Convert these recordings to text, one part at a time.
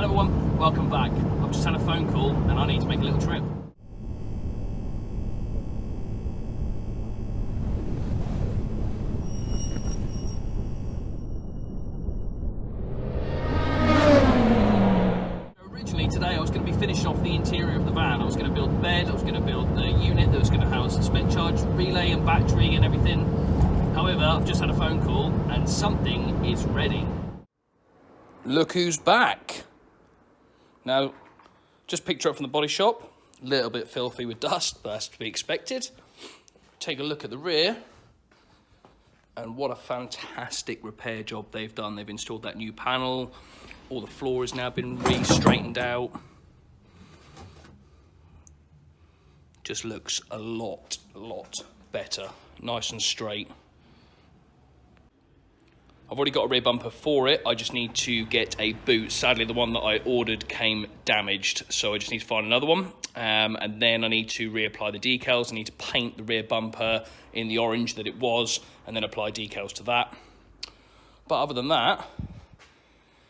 Hello everyone, welcome back. I've just had a phone call and I need to make a little trip. Originally today I was going to be finishing off the interior of the van. I was going to build the bed, I was going to build the unit that was going to house the spec charge relay and battery and everything. However, I've just had a phone call and something is ready. Look who's back. Now, just picked her up from the body shop. A little bit filthy with dust, but that's to be expected. Take a look at the rear. And what a fantastic repair job they've done. They've installed that new panel. All the floor has now been re-straightened out. Just looks a lot better. Nice and straight. I've already got a rear bumper for it. I just need to get a boot. Sadly, the one that I ordered came damaged, so I just need to find another one. And then I need to reapply the decals. I need to paint the rear bumper in the orange that it was, and then apply decals to that. But other than that,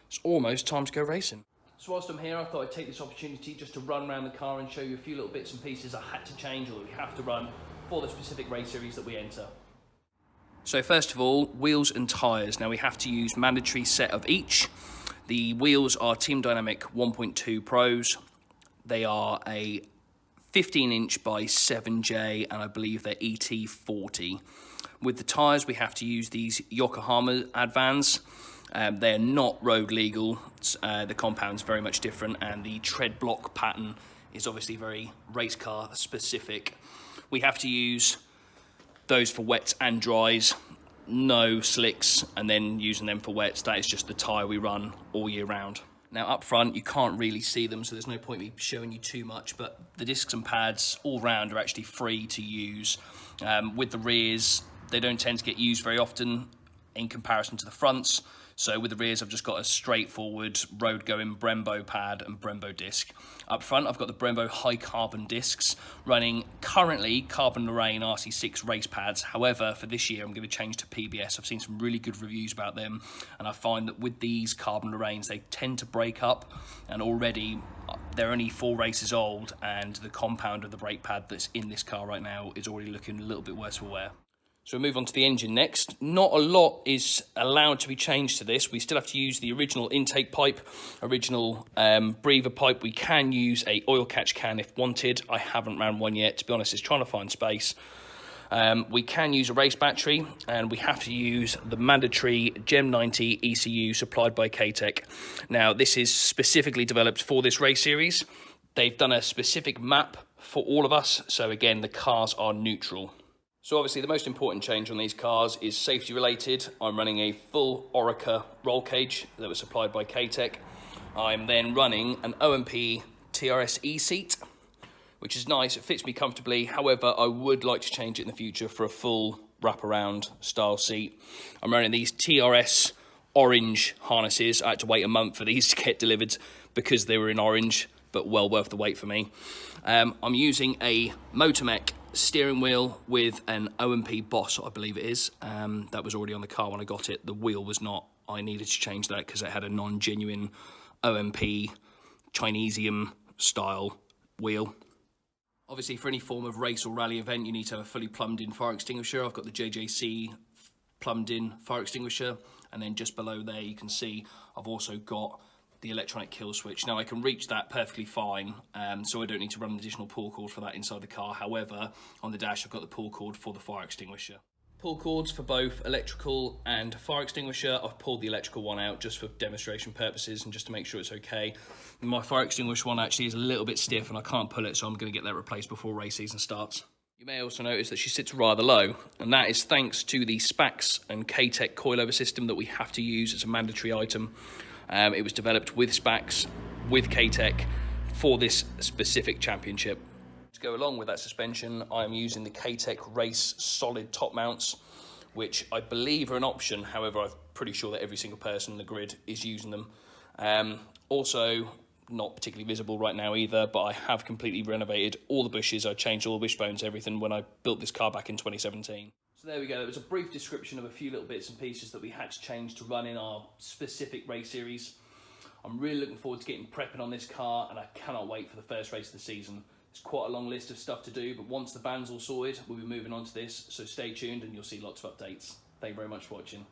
it's almost time to go racing. So whilst I'm here, I thought I'd take this opportunity just to run around the car and show you a few little bits and pieces I had to change or that we have to run for the specific race series that we enter. So first of all, wheels and tyres. Now we have to use mandatory set of each. The wheels are Team Dynamic 1.2 Pros. They are a 15-inch by 7J, and I believe they're ET40. With the tyres, we have to use these Yokohama Advans. They're not road legal. The compound's very much different, and the tread block pattern is obviously very race car specific. We have to use those for wets and dries, no slicks, and then using them for wets. That is just the tyre we run all year round. Now up front, you can't really see them, so there's no point me showing you too much, but the discs and pads all round are actually free to use. With the rears, they don't tend to get used very often in comparison to the fronts. So with the rears, I've just got a straightforward road-going Brembo pad and Brembo disc. Up front, I've got the Brembo high carbon discs running currently Carbon Lorraine RC6 race pads. However, for this year, I'm going to change to PBS. I've seen some really good reviews about them, and I find that with these Carbon Lorraines, they tend to break up, and already they're only 4 races old, and the compound of the brake pad that's in this car right now is already looking a little bit worse for wear. So we'll move on to the engine next. Not a lot is allowed to be changed to this. We still have to use the original intake pipe, original breather pipe. We can use a oil catch can if wanted. I haven't ran one yet. To be honest, it's trying to find space. We can use a race battery, and we have to use the mandatory Gem 90 ECU supplied by K-Tech. Now, this is specifically developed for this race series. They've done a specific map for all of us. So again, the cars are neutral. So obviously the most important change on these cars is safety related. I'm running a full Orica roll cage that was supplied by K-Tech. I'm then running an OMP TRS E-seat, which is nice, it fits me comfortably. However, I would like to change it in the future for a full wraparound style seat. I'm running these TRS orange harnesses. I had to wait a month for these to get delivered because they were in orange, but well worth the wait for me. I'm using a Motormech steering wheel with an OMP Boss, I believe it is. That was already on the car when I got it. The wheel was not. I needed to change that because it had a non-genuine OMP Chinesium style wheel. Obviously, for any form of race or rally event, you need to have a fully plumbed in fire extinguisher. I've got the JJC plumbed in fire extinguisher, and then just below there you can see I've also got the electronic kill switch. Now I can reach that perfectly fine, so I don't need to run an additional pull cord for that inside the car. However, on the dash I've got the pull cord for the fire extinguisher. Pull cords for both electrical and fire extinguisher. I've pulled the electrical one out just for demonstration purposes and just to make sure it's okay. My fire extinguisher one actually is a little bit stiff and I can't pull it, so I'm going to get that replaced before race season starts. You may also notice that she sits rather low, and that is thanks to the SPAX and K-Tech coilover system that we have to use as a mandatory item. It was developed with SPAX, with K-Tech, for this specific championship. To go along with that suspension, I am using the K-Tech Race solid top mounts, which I believe are an option. However, I'm pretty sure that every single person in the grid is using them. Also, not particularly visible right now either, but I have completely renovated all the bushes. I changed all the wishbones, everything, when I built this car back in 2017. So there we go. It was a brief description of a few little bits and pieces that we had to change to run in our specific race series. I'm really looking forward to getting prepping on this car, and I cannot wait for the first race of the season. It's quite a long list of stuff to do, but once the van's all sorted, we'll be moving on to this, so stay tuned and you'll see lots of updates. Thank you very much for watching.